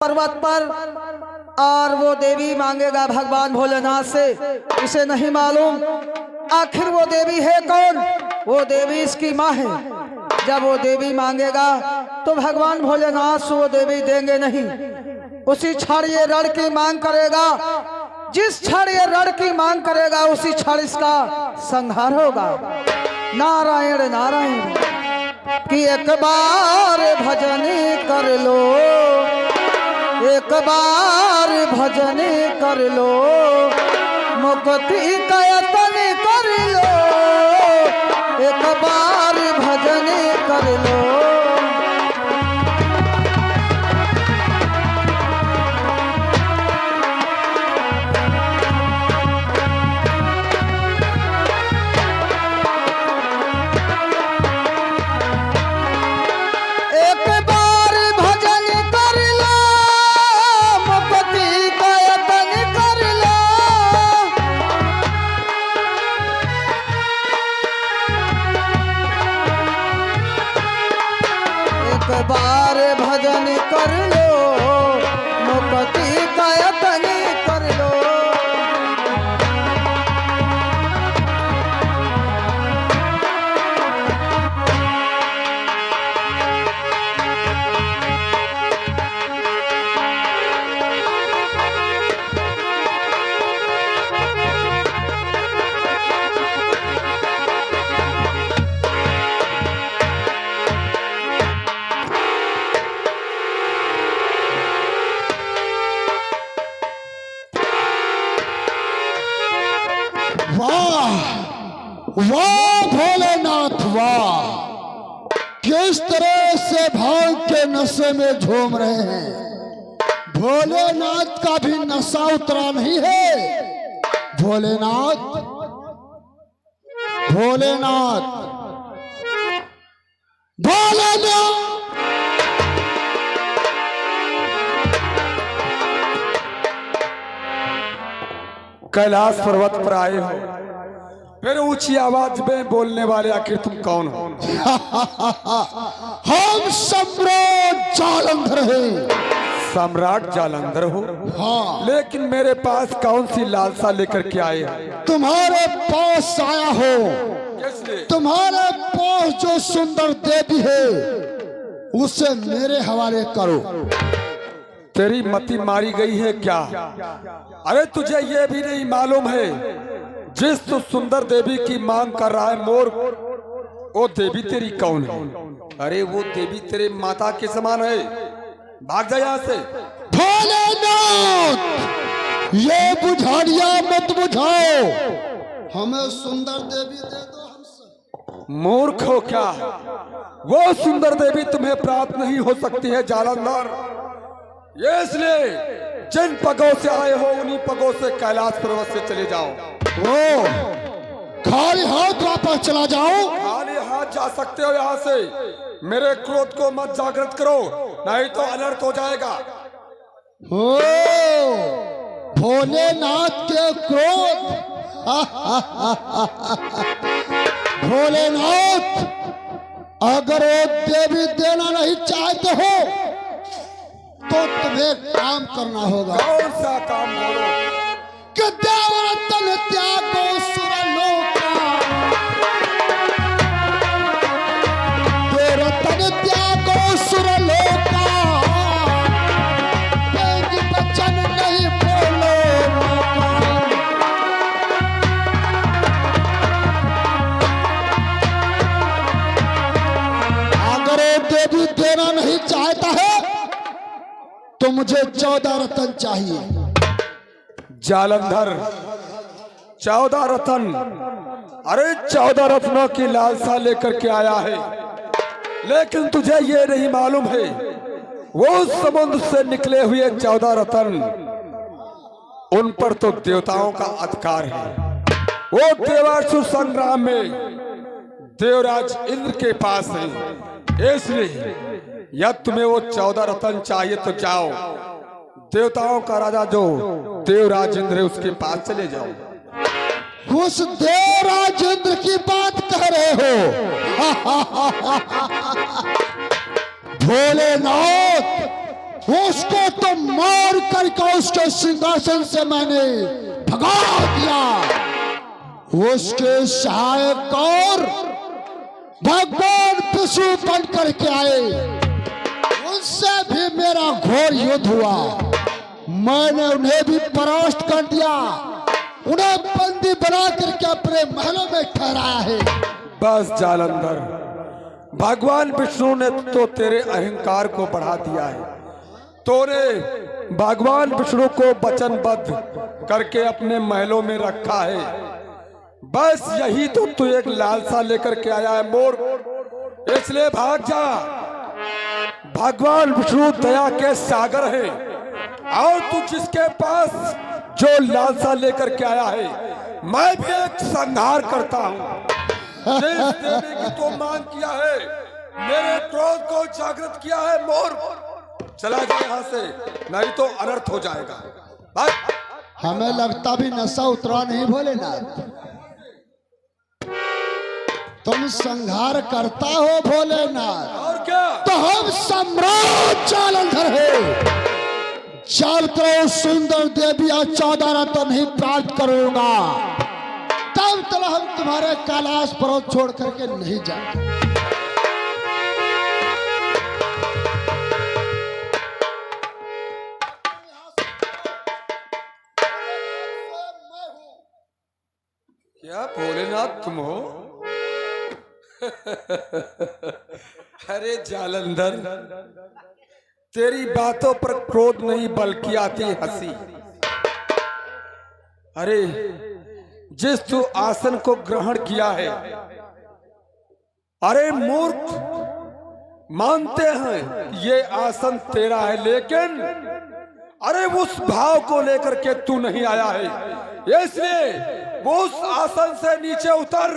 पर्वत पर और वो देवी मांगेगा भगवान भोलेनाथ से। इसे नहीं मालूम आखिर वो देवी है कौन। वो देवी इसकी माँ है। जब वो देवी मांगेगा तो भगवान भोलेनाथ से वो देवी देंगे नहीं। उसी क्षण ये रण की मांग करेगा। जिस क्षण ये रण की मांग करेगा उसी क्षण इसका संहार होगा। नारायण नारायण कि एक बार भजन कर लो, एक बार भजन कर लो, मुक्ति का यत्न कर लो, एक बार भजन कर लो। बार भजन कर लो, मुक्ति का यत्न कर लो। वाह भोलेनाथ वाह, किस तरह से भांग के नशे में झूम रहे हैं। भोलेनाथ का भी नशा उतरा नहीं है। भोलेनाथ भोलेनाथ भोलेनाथ कैलाश पर्वत पर आए हो, फिर ऊंची आवाज में बोलने वाले आखिर तुम कौन हो? हम सम्राट जालंधर हैं। सम्राट जालंधर हो? हाँ। लेकिन मेरे पास कौन सी लालसा लेकर के आए हो? तुम्हारे पास आया हो। किसलिए? तुम्हारे पास जो सुंदर देवी है उसे मेरे हवाले करो। तेरी मति मारी गई है क्या? अरे तुझे ये भी नहीं मालूम है जिस तू सुंदर देवी की मांग कर रहा है मोर, वो देवी तेरी कौन है? अरे वो देवी तेरे माता के समान है। भाग जा यहाँ से। भोलेनाथ, ये बुझारिया मत बुझाओ, हमें सुंदर देवी दे दो। हमसे मूर्ख हो क्या? वो सुंदर देवी तुम्हें प्राप्त नहीं हो सकती है जालंधर। ये इसलिए जिन पगों से आए हो उन्हीं पगों से कैलाश पर्वत से चले जाओ। ओ, खाली हाथ वापस चला जाओ। खाली हाथ जा सकते हो यहाँ से। मेरे क्रोध को मत जागृत करो, नहीं तो अनर्थ हो जाएगा। ओ, भोलेनाथ के क्रोध। भोलेनाथ, अगर वो देवी देना नहीं चाहते हो तो तुम्हें काम करना होगा। कौन सा काम बोलो? कि देवरतन त्यागो सुरलोका, देवरतन त्यागो सुरलोका, एक वचन नहीं बोलो। अगर वो देवी देना नहीं चाहता है तो मुझे 14 रतन चाहिए। जालंधर 14 रत्न? अरे 14 रत्नों की लालसा लेकर के आया है, लेकिन तुझे ये नहीं मालूम है वो समुद्र से निकले हुए 14 रत्न, उन पर तो देवताओं का अधिकार है। वो देवासुर संग्राम में देवराज इंद्र के पास है। इसलिए यदि तुम्हें वो 14 रत्न चाहिए तो जाओ, देवताओं का राजा जो देवराज इंद्र है उसके पास चले जाओ। उस देवराज इंद्र की बात कह रहे हो? भोलेनाथ, उसको तो मार करके उसके सिंहासन से मैंने भगा दिया। उसके सहायक और भगवान विष्णु बन करके आए, उनसे भी मेरा घोर युद्ध हुआ। मैंने उन्हें भी परास्त कर दिया, उन्हें बंदी बना करके अपने महलों में ठहराया है। बस जालंधर, भगवान विष्णु ने तो तेरे अहंकार को बढ़ा दिया है। तूने भगवान विष्णु को वचनबद्ध करके अपने महलों में रखा है। बस यही तो तू एक लालसा लेकर के आया है मोर, इसलिए भाग जा। भगवान विष्णु दया के सागर है, और तू जिसके पास जो लालसा लेकर के आया है, मैं भी एक संहार करता हूँ। जिस देवी की तो मांग किया है, मेरे क्रोध को जागृत किया है मोर, चला जा यहाँ से, नहीं तो अनर्थ हो जाएगा। भाग। हमें लगता भी नशा उतरा नहीं भोलेनाथ। तुम संहार करता हो भोलेनाथ, और क्या? तो हम सम्राट जालंधर है। जब तो सुंदर देवी या 14 रत्न नहीं प्राप्त करूंगा, तब तक हम तुम्हारे कैलाश पर्वत छोड़ करके नहीं जाएंगे। क्या भोलेनाथ तुम हो? अरे जालंधर, तेरी बातों पर क्रोध नहीं बल्कि आती हंसी। अरे जिस तू आसन को ग्रहण किया है, अरे मूर्ख, मानते हैं ये आसन तेरा है, लेकिन अरे उस भाव को लेकर के तू नहीं आया है, इसलिए वो उस आसन से नीचे उतर,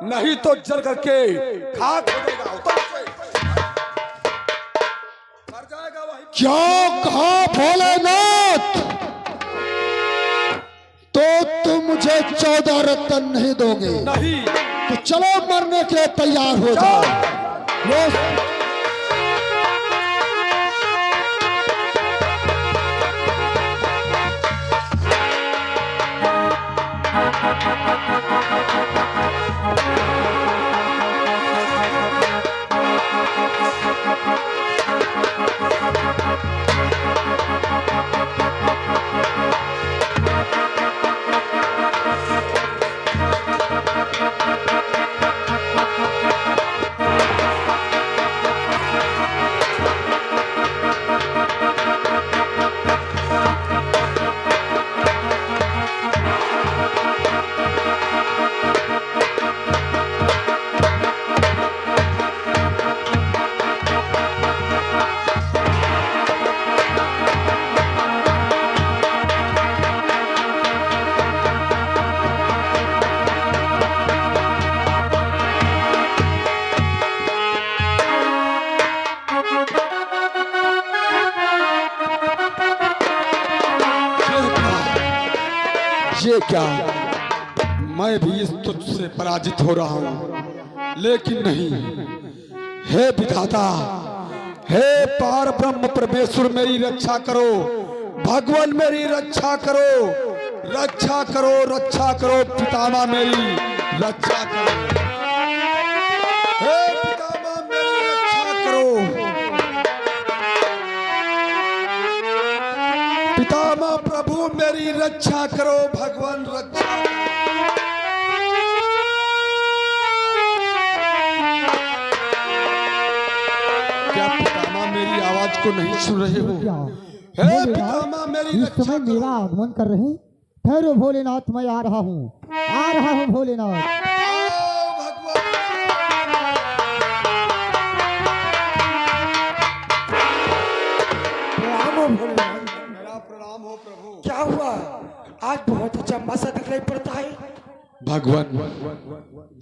नहीं तो जल करके खाक हो जाएगा। उतर से मर जाएगा वही। क्या कहा भोलेनाथ? तो तुम मुझे 14 रत्न नहीं दोगे? नहीं। तो चलो मरने के लिए तैयार हो जाओ। ये क्या, मैं भी इस तुझसे पराजित हो रहा हूं, लेकिन नहीं। हे विधाता, हे पार ब्रह्म परमेश्वर, मेरी रक्षा करो। भगवान मेरी रक्षा करो, रक्षा करो, रक्षा करो। पितामह मेरी रक्षा करो, हे पितामह मेरी रक्षा करो। पितामह प्रभु मेरी रक्षा करो, भगवान रक्षा करो। क्या पितामह मेरी आवाज को नहीं सुन रहे हो? हे पितामह मेरी इस रक्षा समय करो। मेरा आगमन कर रहे हैं। ठहरो भोलेनाथ, मैं आ रहा हूँ भोलेनाथ। आओ भगवान। प्रणाम हो भोलेनाथ। मेरा प्रणाम हो प्रभु। क्या हुआ? आज बहुत अचंभा सा दिखाई पड़ता है। भगवान,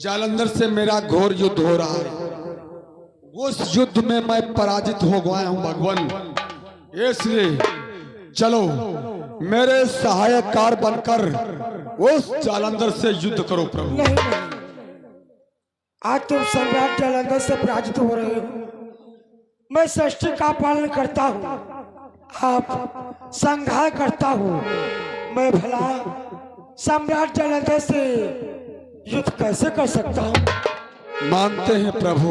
जालंधर से मेरा घोर युद्ध हो रहा है। उस युद्ध में मैं पराजित हो गया हूं भगवान, इसलिए चलो मेरे सहायकार बनकर उस जालंधर से युद्ध करो प्रभु। नहीं नहीं, आज तुम सम्राट जालंधर से पराजित हो रहे हो। मैं सृष्टि का पालन करता हूँ, आप संघार करता हूँ, मैं भला सम्राट जालंधर से युद्ध कैसे कर सकता हूँ? मानते हैं प्रभु,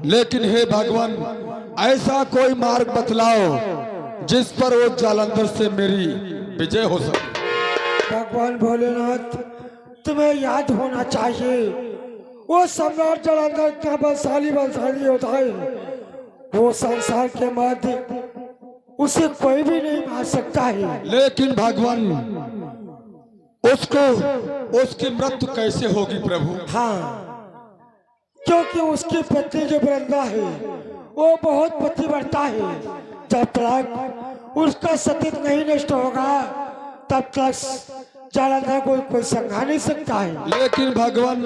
लेकिन हे भगवान ऐसा कोई मार्ग बतलाओ जिस पर वो जालंधर से मेरी विजय हो सके। भगवान भोलेनाथ, तुम्हें याद होना चाहिए वो सम्राट जालंधर का बलशाली होता है। वो संसार के मध्य उसे कोई भी नहीं मार सकता है। लेकिन भगवान उसकी मृत्यु कैसे होगी प्रभु? हाँ, क्योंकि उसकी पत्नी जो वृंदा है वो बहुत पतिव्रता है। जब तक उसका सतीत्व नहीं नष्ट होगा तब तक जालंधर को कोई संघा नहीं सकता है। लेकिन भगवान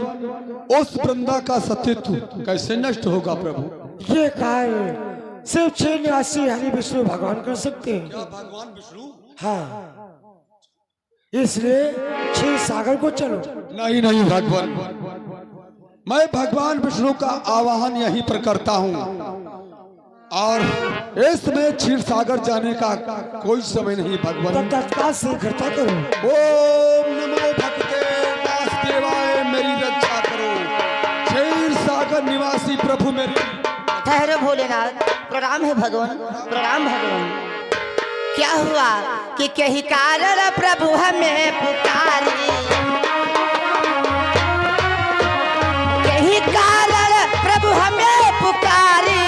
उस वृंदा का सतीत्व कैसे नष्ट होगा प्रभु? ये कार्य सिर्फ छह निवासी हरि विष्णु भगवान कर सकते हैं। भगवान विष्णु? हाँ, इसलिए क्षीर सागर को चलो। नहीं नहीं भगवान, मैं भगवान विष्णु का आवाहन यहीं पर करता हूँ और इसमें क्षीर सागर जाने का कोई समय नहीं भगवान। तब तत्काल से इकट्ठा करो। ओम नमो भगवते वासुदेवाय, मेरी रक्षा करो। क्षीर सागर निवासी प्रभु मेरी। ठहरो भोलेनाथ, प्रणाम है भगवान, प्रणाम भगवान। क्या हुआ कि कहीं कारण प्रभु हमें पुकारी, कहीं कारण प्रभु हमें पुकारी,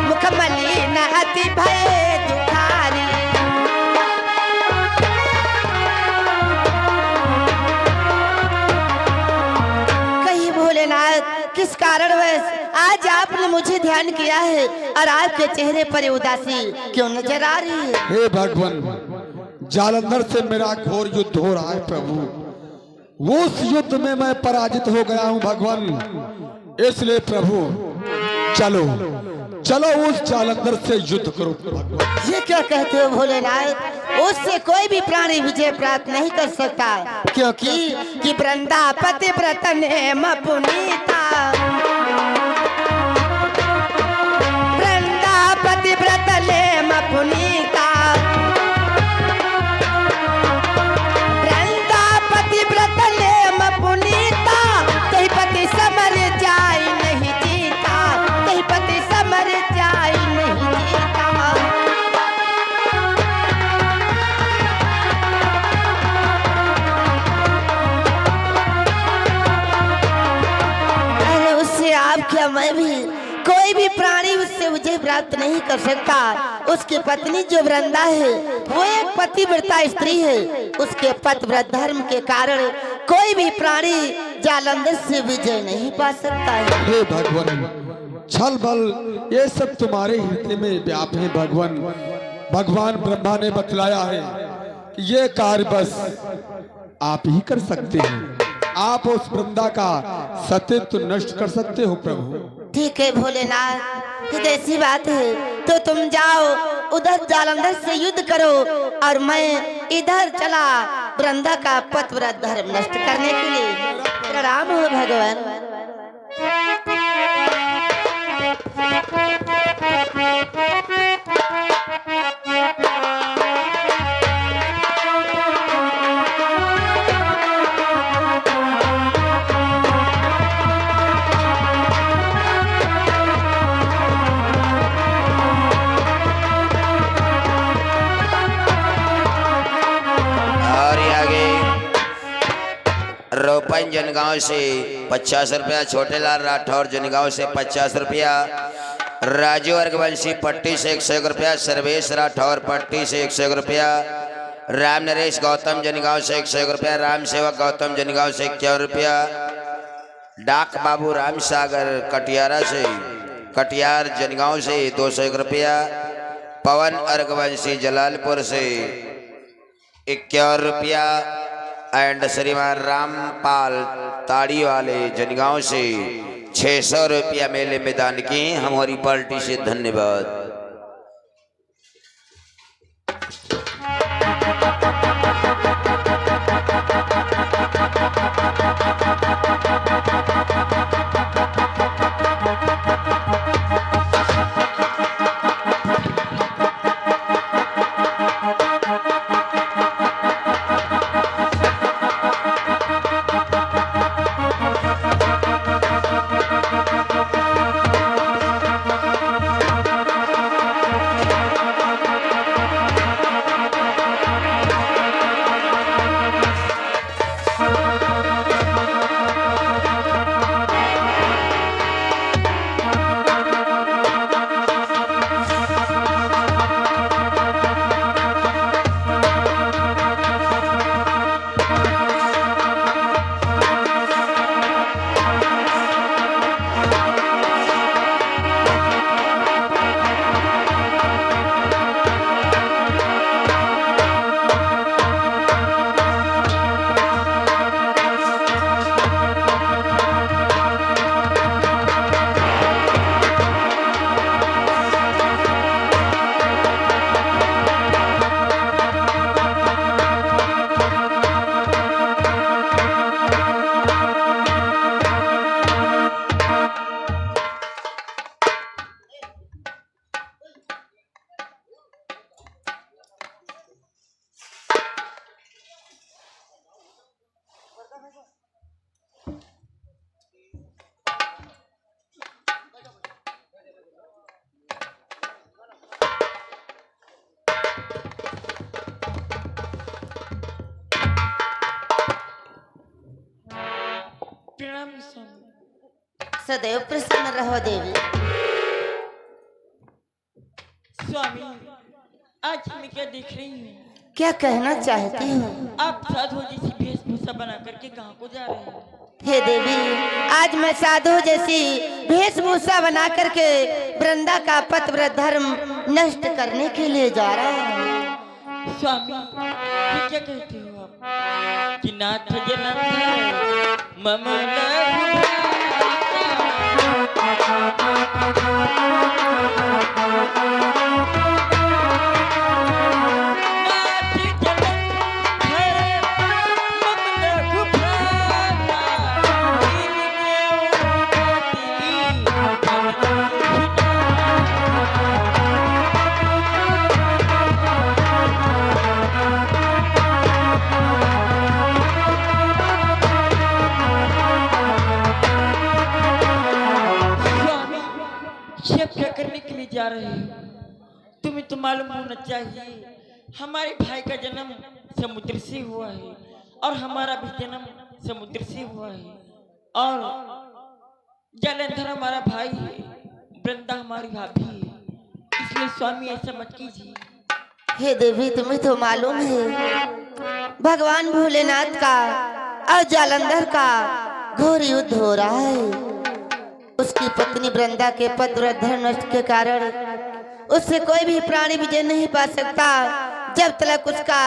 मुखमली नहती भय दुखारी। कहीं भोलेनाथ किस कारण आज आपने मुझे ध्यान किया है और आपके चेहरे पर उदासी क्यों नजर आ रही है? हे भगवान, जालंधर से मेरा घोर युद्ध हो रहा है प्रभु। उस युद्ध में मैं पराजित हो गया हूँ भगवान। इसलिए प्रभु चलो चलो उस जालंधर से युद्ध करो भगवान। ये क्या कहते हो भोलेनाथ? उससे कोई भी प्राणी विजय प्राप्त नहीं कर सकता, क्योंकि कि वृंदा पतिव्रत नेम पुनीता, वृंदा पतिव्रत नेम पुनीता, वृंदा पतिव्रत नेम पुनीता, कहीं पति समर जाय नहीं जीता, कहीं पति समर जाय नहीं जीता। अरे उससे आप क्या मैं भी, कोई भी प्राणी उससे विजय प्राप्त नहीं कर सकता। उसकी पत्नी जो वृंदा है वो एक पतिव्रता स्त्री है। उसके पतिव्रत धर्म के कारण कोई भी प्राणी जालंधर से विजय नहीं पा सकता है। हे भगवान, छल बल ये सब तुम्हारे हृदय में व्याप है भगवान। भगवान ब्रह्मा ने बतलाया है कि ये कार्य बस आप ही कर सकते हैं। आप उस वृंदा का सतीत्व नष्ट कर सकते हो प्रभु। ठीक है भोलेनाथ, ये ऐसी बात है तो तुम जाओ उधर जालंधर से युद्ध करो और मैं इधर चला वृंदा का पतिव्रत धर्म नष्ट करने के लिए। प्रणाम हो भगवान। रोपन जनगांव से 50 रुपया, छोटे लाल राठौर जनगांव से 50 रुपया, राजू अर्गवंशी पट्टी से 101 रुपया, सर्वेश राठौर पट्टी से 101 रुपया, राम नरेश गौतम जनगांव से 101 रुपया, राम सेवक गौतम जनगांव से 51 रुपया, डाक बाबू राम सागर कटियार जनगांव से 201 रुपया, पवन अर्गवंशी जलालपुर से 51 रुपया एंड श्रीमान रामपाल ताड़ी वाले जनगांव से 600 रुपया मेले में दान किए हमारी पार्टी से। धन्यवाद। प्रणाम स्वामी। सदैव प्रसन्न रहो देवी। स्वामी आज मैं क्या देख रही हूँ, क्या कहना चाहती हो? आप साधु जैसी वेशभूषा बना करके कहाँ को जा रहे हैं? हे देवी, आज मैं साधु जैसी वेशभूषा बना करके वृंदा का पतिव्रत धर्म नष्ट करने के लिए जा रहा हूँ। स्वामी ये क्या कहते हो आप कि नाथ जनार्दन मम लघु करने के लिए जा रहे हो? तुम्हें तो मालूम होना चाहिए हमारे भाई का जन्म समुद्र से हुआ है और हमारा भी जन्म समुद्र से हुआ है, और जलंधर हमारा भाई है, वृंदा हमारी भाभी है, इसलिए स्वामी ऐसा मत कीजिए। हे देवी, तुम्हें तो मालूम है भगवान भोलेनाथ का और जालंधर का घोर युद्ध हो रहा है। उसकी पत्नी वृंदा के पतिव्रत धर्म नष्ट के कारण उससे कोई भी प्राणी विजय नहीं पा सकता। जब तक उसका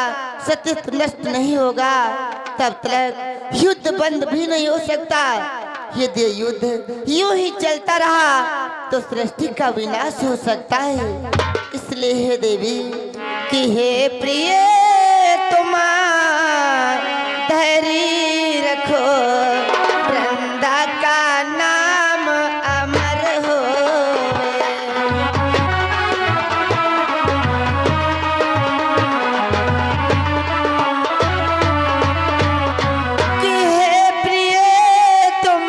सतीत्व नष्ट नहीं होगा तब तक युद्ध बंद भी नहीं हो सकता। यदि युद्ध यूं ही चलता रहा तो सृष्टि का विनाश हो सकता है। इसलिए हे देवी कि हे प्रिय तुम धैर्य रखो, वृंदा का नाम अमर हो। कि हे प्रिय तुम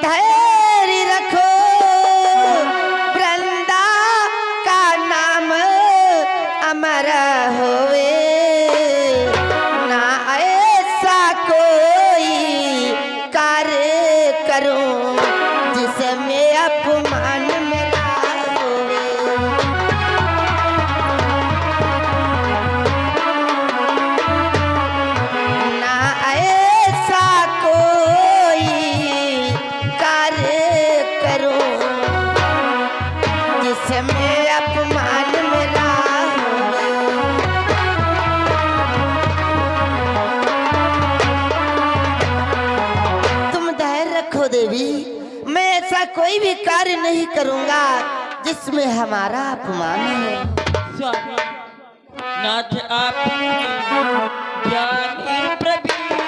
धैर्य रखो, वृंदा का नाम अमर होवे। ना ऐसा कोई कार्य करूं जिसमें अपमान मेरा होवे। ना ऐसा कोई कार्य करूं जिसमें अपमान मेरा होवे। तुम धैर्य रखो देवी, मैं ऐसा कोई भी कार्य नहीं करूंगा जिसमें हमारा अपमान है। स्वामी नाथ आप ज्ञानी प्रवीण,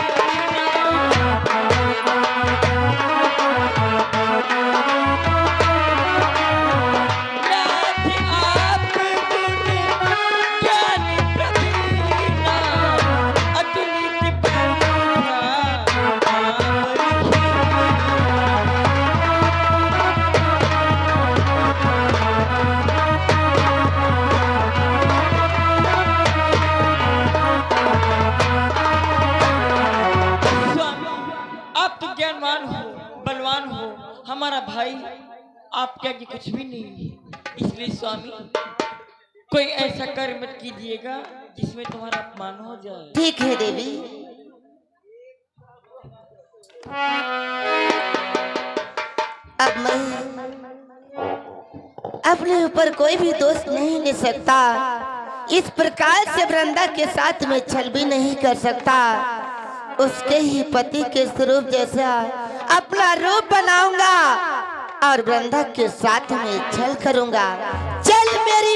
नाथ आप गुण ज्ञानी प्रवीण, अतुलित ज्ञानवान हो, बलवान हो, हमारा भाई आपके आगे कुछ भी नहीं है। इसलिए स्वामी कोई ऐसा कार्य मत कीजिएगा जिसमें तुम्हारा अपमान हो जाए। ठीक है देवी। अब मैं अपने ऊपर कोई भी दोष नहीं ले सकता। इस प्रकार से वृंदा के साथ में छल भी नहीं कर सकता। उसके ही पति के स्वरूप जैसा अपना रूप बनाऊंगा और वृंदा के साथ में छल करूंगा। चल मेरी